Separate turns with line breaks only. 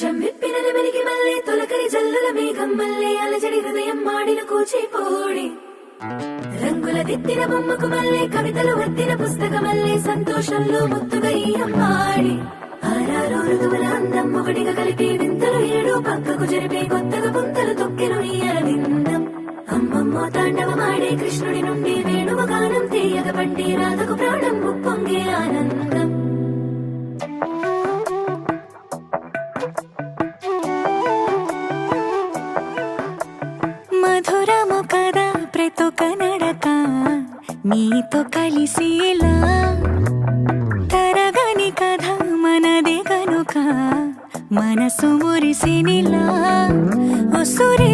వేషం విప్పిన నెమలికి మల్లె తొలకరి జల్లుల మేఘం మల్లె అలజడి హృదయం మాడిన కూచిపూడి రంగుల దిద్దిన బొమ్మకు మల్లె కవితలు వద్దిన పుస్తకమల్లె సంతోషంలో ముద్దుగా ఈ అమ్మాడి ఆరారు ఋతువుల అందం ఒకటిగా కలిపి వింతలు ఏడు పక్కకు జరిపే కొత్తగా పుంతలు తొక్కెను ఈ అరవిందం అమ్మమ్మో తాండవమాడే కృష్ణుడి నుండి వేణువ గానం తీయగ పండి రాధకు ప్రాణం ఉప్పొంగే ఆనందం
మధురము కదా ప్రతొక నడక నీతో కలిసేలా తరగని కథ మనదే కనుక మనసు మురిసినిలా ఉసురే